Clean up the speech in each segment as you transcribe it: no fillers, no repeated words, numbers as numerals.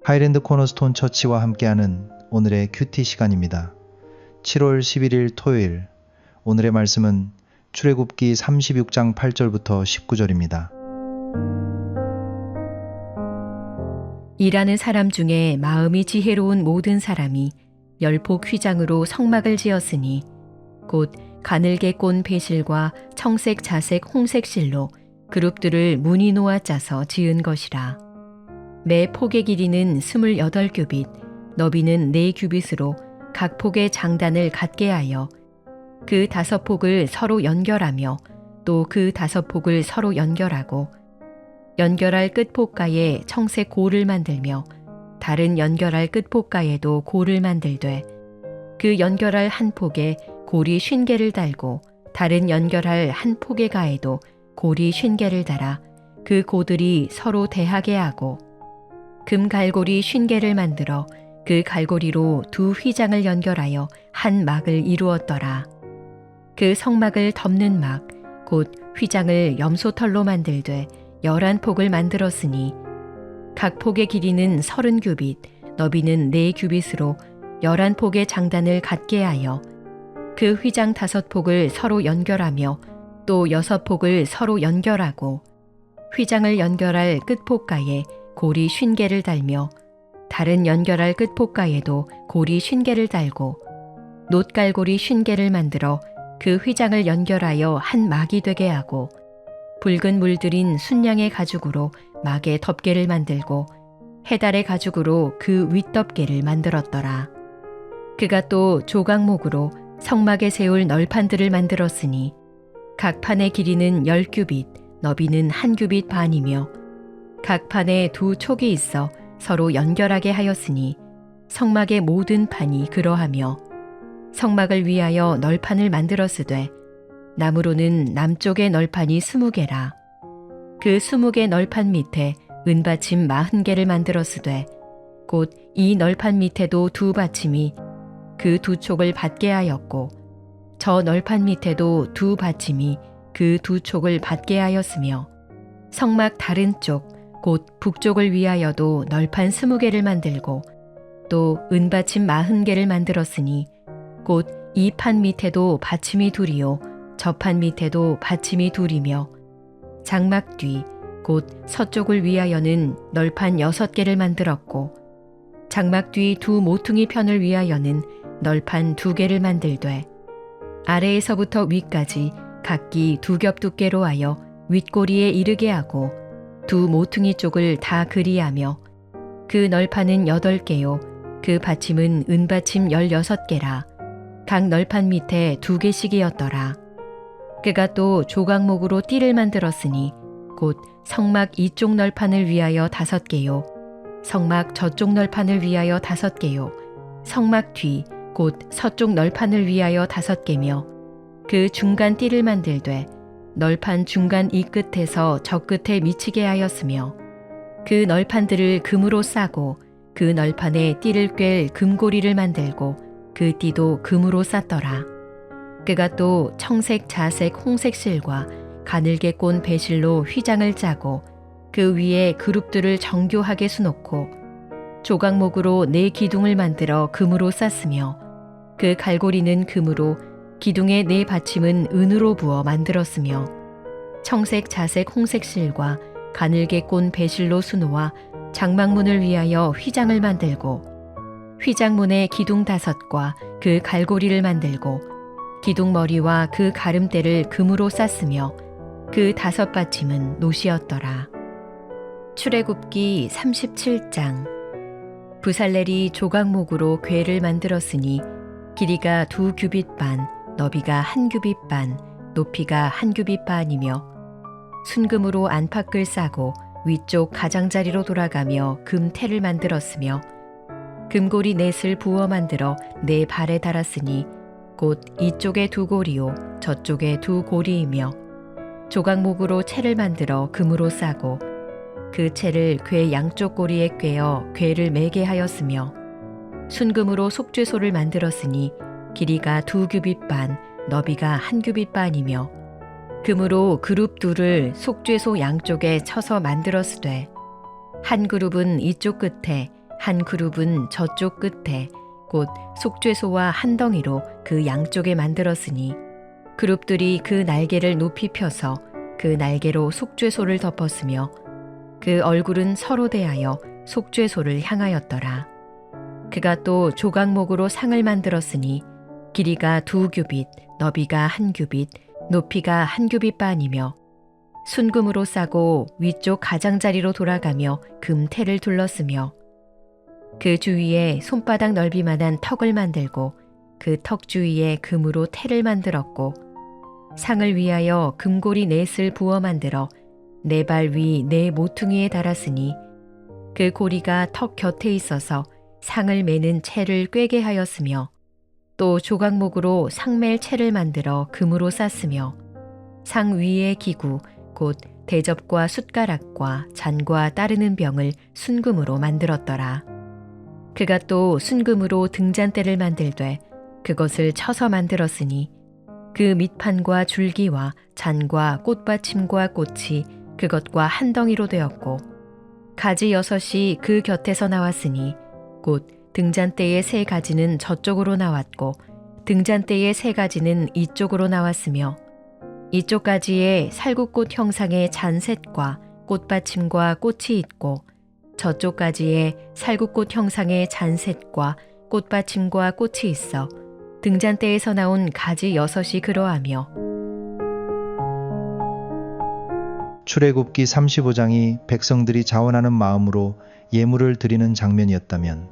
하이랜드 코너스톤 처치와 함께하는 오늘의 큐티 시간입니다. 7월 11일 토요일, 오늘의 말씀은 출애굽기 36장 8절부터 19절입니다. 일하는 사람 중에 마음이 지혜로운 모든 사람이 열폭 휘장으로 성막을 지었으니 곧 가늘게 꼰 배실과 청색, 자색, 홍색 실로 그룹들을 무늬 놓아 짜서 지은 것이라. 매 폭의 길이는 28규빗, 너비는 4규빗으로 각 폭의 장단을 갖게 하여 그 5폭을 서로 연결하며 또 그 5폭을 서로 연결하고 연결할 끝폭가에 청색 고를 만들며 다른 연결할 끝폭가에도 고를 만들되 그 연결할 한 폭에 고리 50개를 달고 다른 연결할 한 폭의 가에도 고리 50개를 달아 그 고들이 서로 대하게 하고 금 갈고리 50개를 만들어 그 갈고리로 두 휘장을 연결하여 한 막을 이루었더라. 그 성막을 덮는 막, 곧 휘장을 염소털로 만들되 11폭을 만들었으니 각 폭의 길이는 30규빗, 너비는 4규빗으로 11폭의 장단을 갖게 하여 그 휘장 5폭을 서로 연결하며 또 6폭을 서로 연결하고 휘장을 연결할 끝폭가에 고리 50개를 달며 다른 연결할 끝폭가에도 고리 50개를 달고 놋갈고리 50개를 만들어 그 휘장을 연결하여 한 막이 되게 하고 붉은 물들인 순양의 가죽으로 막의 덮개를 만들고 해달의 가죽으로 그 윗덮개를 만들었더라. 그가 또 조각목으로 성막에 세울 널판들을 만들었으니 각 판의 길이는 10규빗, 너비는 1규빗 반이며 각 판에 두 촉이 있어 서로 연결하게 하였으니 성막의 모든 판이 그러하며 성막을 위하여 널판을 만들었으되 나무로는 남쪽의 널판이 20개라. 그 20개 널판 밑에 은받침 40개를 만들었으되 곧 이 널판 밑에도 두 받침이 그 두 촉을 받게 하였고 저 널판 밑에도 두 받침이 그 두 촉을 받게 하였으며 성막 다른 쪽 곧 북쪽을 위하여도 널판 20개를 만들고 또 은받침 40개를 만들었으니 곧 이 판 밑에도 받침이 둘이요 저 판 밑에도 받침이 둘이며 장막 뒤 곧 서쪽을 위하여는 널판 6개를 만들었고 장막 뒤 두 모퉁이 편을 위하여는 널판 2개를 만들되 아래에서부터 위까지 각기 2겹 두께로 하여 윗꼬리에 이르게 하고 두 모퉁이 쪽을 다 그리하며 그 널판은 8개요 그 받침은 은받침 16개라. 각 널판 밑에 2개씩이었더라. 그가 또 조각목으로 띠를 만들었으니 곧 성막 이쪽 널판을 위하여 5개요 성막 저쪽 널판을 위하여 5개요 성막 뒤 곧 서쪽 널판을 위하여 5개며 그 중간 띠를 만들되 널판 중간 이 끝에서 저 끝에 미치게 하였으며 그 널판들을 금으로 싸고 그 널판에 띠를 꿰 금고리를 만들고 그 띠도 금으로 쌌더라. 그가 또 청색, 자색, 홍색 실과 가늘게 꼰 배실로 휘장을 짜고 그 위에 그룹들을 정교하게 수놓고 조각목으로 4기둥을 만들어 금으로 쌌으며 그 갈고리는 금으로 기둥의 4받침은 은으로 부어 만들었으며 청색, 자색, 홍색 실과 가늘게 꼰 배실로 수놓아 장막문을 위하여 휘장을 만들고 휘장문의 기둥 5과 그 갈고리를 만들고 기둥 머리와 그 가름대를 금으로 쌌으며 그 5받침은 놋이었더라. 출애굽기 37장. 부살렐이 조각목으로 궤를 만들었으니 길이가 2규빗 반, 너비가 1규빗 반, 높이가 1규빗 반이며 순금으로 안팎을 싸고 위쪽 가장자리로 돌아가며 금태를 만들었으며 금고리 넷을 부어 만들어 4발에 달았으니 곧 이쪽에 2고리요 저쪽에 2고리이며 조각목으로 채를 만들어 금으로 싸고 그 채를 궤 양쪽 고리에 꿰어 궤를 매게 하였으며 순금으로 속죄소를 만들었으니 길이가 2규빗 반, 너비가 1규빗 반이며 금으로 그룹 둘을 속죄소 양쪽에 쳐서 만들었으되 한 그룹은 이쪽 끝에 한 그룹은 저쪽 끝에 곧 속죄소와 한 덩이로 그 양쪽에 만들었으니 그룹들이 그 날개를 높이 펴서 그 날개로 속죄소를 덮었으며 그 얼굴은 서로 대하여 속죄소를 향하였더라. 그가 또 조각목으로 상을 만들었으니 길이가 2규빗, 너비가 1규빗, 높이가 1규빗 반이며 순금으로 싸고 위쪽 가장자리로 돌아가며 금테를 둘렀으며 그 주위에 손바닥 넓이만한 턱을 만들고 그 턱 주위에 금으로 테를 만들었고 상을 위하여 금고리 넷을 부어 만들어 네 발 위 네 모퉁이에 달았으니 그 고리가 턱 곁에 있어서 상을 매는 채를 꿰게 하였으며 또 조각목으로 상맬 채를 만들어 금으로 쌌으며 상 위의 기구 곧 대접과 숟가락과 잔과 따르는 병을 순금으로 만들었더라. 그가 또 순금으로 등잔대를 만들되 그것을 쳐서 만들었으니 그 밑판과 줄기와 잔과 꽃받침과 꽃이 그것과 한 덩이로 되었고 가지 6이 그 곁에서 나왔으니 곧 등잔대의 3가지는 저쪽으로 나왔고 등잔대의 3가지는 이쪽으로 나왔으며 이쪽 가지에 살구꽃 형상의 잔셋과 꽃받침과 꽃이 있고 저쪽 가지에 살구꽃 형상의 잔셋과 꽃받침과 꽃이 있어 등잔대에서 나온 가지 6이 그러하며 출애굽기 35장이 백성들이 자원하는 마음으로 예물을 드리는 장면이었다면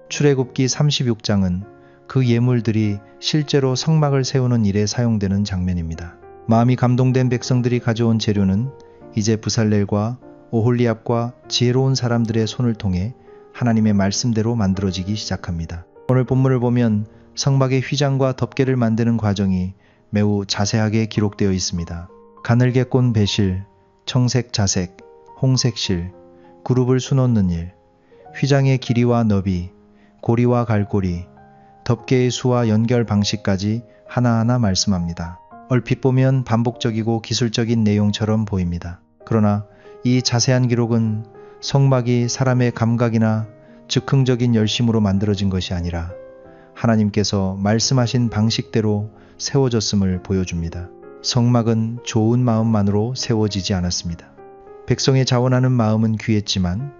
출애굽기 36장은 그 예물들이 실제로 성막을 세우는 일에 사용되는 장면입니다. 마음이 감동된 백성들이 가져온 재료는 이제 부살렐과 오홀리압과 지혜로운 사람들의 손을 통해 하나님의 말씀대로 만들어지기 시작합니다. 오늘 본문을 보면 성막의 휘장과 덮개를 만드는 과정이 매우 자세하게 기록되어 있습니다. 가늘게 꼰 배실, 청색 자색, 홍색 실, 그룹을 수놓는 일, 휘장의 길이와 너비, 고리와 갈고리, 덮개의 수와 연결 방식까지 하나하나 말씀합니다. 얼핏 보면 반복적이고 기술적인 내용처럼 보입니다. 그러나 이 자세한 기록은 성막이 사람의 감각이나 즉흥적인 열심으로 만들어진 것이 아니라 하나님께서 말씀하신 방식대로 세워졌음을 보여줍니다. 성막은 좋은 마음만으로 세워지지 않았습니다. 백성의 자원하는 마음은 귀했지만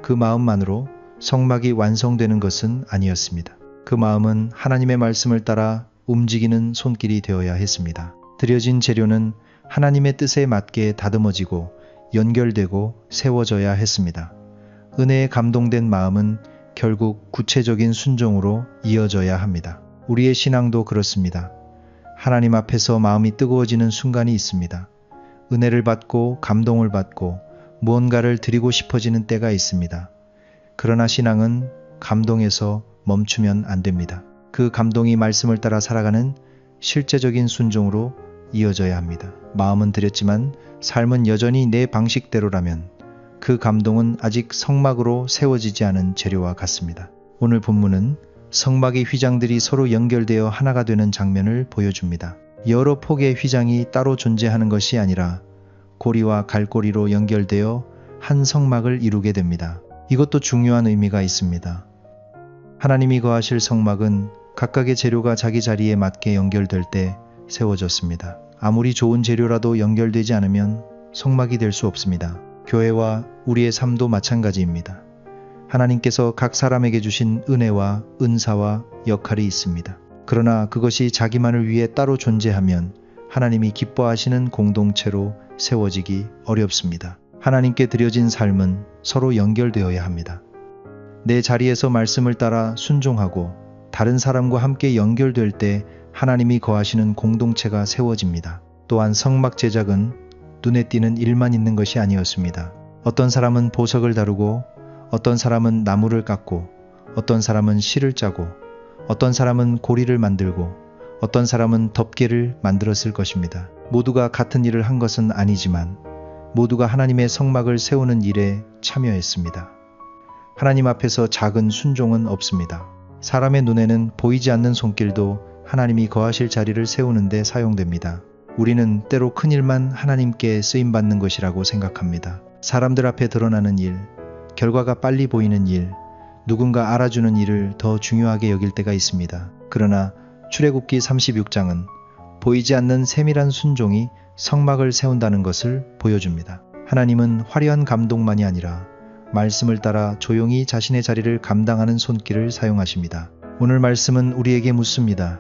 그 마음만으로 성막이 완성되는 것은 아니었습니다. 그 마음은 하나님의 말씀을 따라 움직이는 손길이 되어야 했습니다. 드려진 재료는 하나님의 뜻에 맞게 다듬어지고 연결되고 세워져야 했습니다. 은혜에 감동된 마음은 결국 구체적인 순종으로 이어져야 합니다. 우리의 신앙도 그렇습니다. 하나님 앞에서 마음이 뜨거워지는 순간이 있습니다. 은혜를 받고 감동을 받고 무언가를 드리고 싶어지는 때가 있습니다. 그러나 신앙은 감동에서 멈추면 안 됩니다. 그 감동이 말씀을 따라 살아가는 실제적인 순종으로 이어져야 합니다. 마음은 드렸지만 삶은 여전히 내 방식대로라면 그 감동은 아직 성막으로 세워지지 않은 재료와 같습니다. 오늘 본문은 성막의 휘장들이 서로 연결되어 하나가 되는 장면을 보여줍니다. 여러 폭의 휘장이 따로 존재하는 것이 아니라 고리와 갈고리로 연결되어 한 성막을 이루게 됩니다. 이것도 중요한 의미가 있습니다. 하나님이 거하실 성막은 각각의 재료가 자기 자리에 맞게 연결될 때 세워졌습니다. 아무리 좋은 재료라도 연결되지 않으면 성막이 될 수 없습니다. 교회와 우리의 삶도 마찬가지입니다. 하나님께서 각 사람에게 주신 은혜와 은사와 역할이 있습니다. 그러나 그것이 자기만을 위해 따로 존재하면 하나님이 기뻐하시는 공동체로 세워지기 어렵습니다. 하나님께 드려진 삶은 서로 연결되어야 합니다. 내 자리에서 말씀을 따라 순종하고 다른 사람과 함께 연결될 때 하나님이 거하시는 공동체가 세워집니다. 또한 성막 제작은 눈에 띄는 일만 있는 것이 아니었습니다. 어떤 사람은 보석을 다루고 어떤 사람은 나무를 깎고 어떤 사람은 실을 짜고 어떤 사람은 고리를 만들고 어떤 사람은 덮개를 만들었을 것입니다. 모두가 같은 일을 한 것은 아니지만 모두가 하나님의 성막을 세우는 일에 참여했습니다. 하나님 앞에서 작은 순종은 없습니다. 사람의 눈에는 보이지 않는 손길도 하나님이 거하실 자리를 세우는 데 사용됩니다. 우리는 때로 큰 일만 하나님께 쓰임받는 것이라고 생각합니다. 사람들 앞에 드러나는 일, 결과가 빨리 보이는 일, 누군가 알아주는 일을 더 중요하게 여길 때가 있습니다. 그러나 출애굽기 36장은 보이지 않는 세밀한 순종이 성막을 세운다는 것을 보여줍니다. 하나님은 화려한 감동만이 아니라 말씀을 따라 조용히 자신의 자리를 감당하는 손길을 사용하십니다. 오늘 말씀은 우리에게 묻습니다.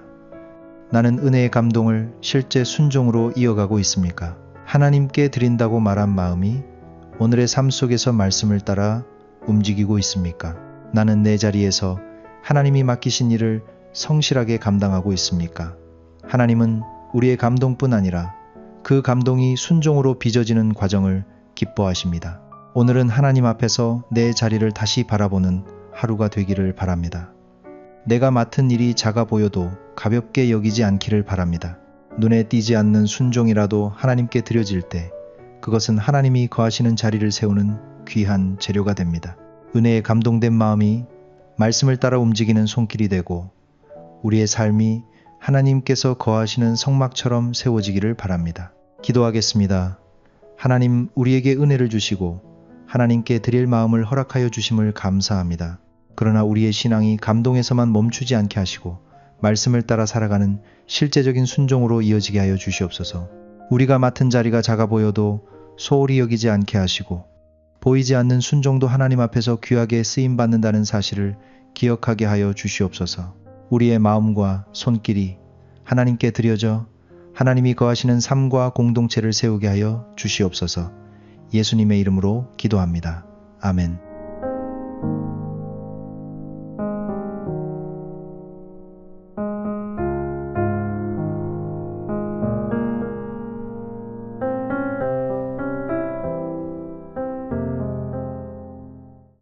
나는 은혜의 감동을 실제 순종으로 이어가고 있습니까? 하나님께 드린다고 말한 마음이 오늘의 삶 속에서 말씀을 따라 움직이고 있습니까? 나는 내 자리에서 하나님이 맡기신 일을 성실하게 감당하고 있습니까? 하나님은 우리의 감동뿐 아니라 그 감동이 순종으로 빚어지는 과정을 기뻐하십니다. 오늘은 하나님 앞에서 내 자리를 다시 바라보는 하루가 되기를 바랍니다. 내가 맡은 일이 작아 보여도 가볍게 여기지 않기를 바랍니다. 눈에 띄지 않는 순종이라도 하나님께 드려질 때 그것은 하나님이 거하시는 자리를 세우는 귀한 재료가 됩니다. 은혜에 감동된 마음이 말씀을 따라 움직이는 손길이 되고 우리의 삶이 하나님께서 거하시는 성막처럼 세워지기를 바랍니다. 기도하겠습니다. 하나님, 우리에게 은혜를 주시고 하나님께 드릴 마음을 허락하여 주심을 감사합니다. 그러나 우리의 신앙이 감동에서만 멈추지 않게 하시고 말씀을 따라 살아가는 실제적인 순종으로 이어지게 하여 주시옵소서. 우리가 맡은 자리가 작아 보여도 소홀히 여기지 않게 하시고 보이지 않는 순종도 하나님 앞에서 귀하게 쓰임받는다는 사실을 기억하게 하여 주시옵소서. 우리의 마음과 손길이 하나님께 드려져 하나님이 거하시는 삶과 공동체를 세우게 하여 주시옵소서. 예수님의 이름으로 기도합니다. 아멘.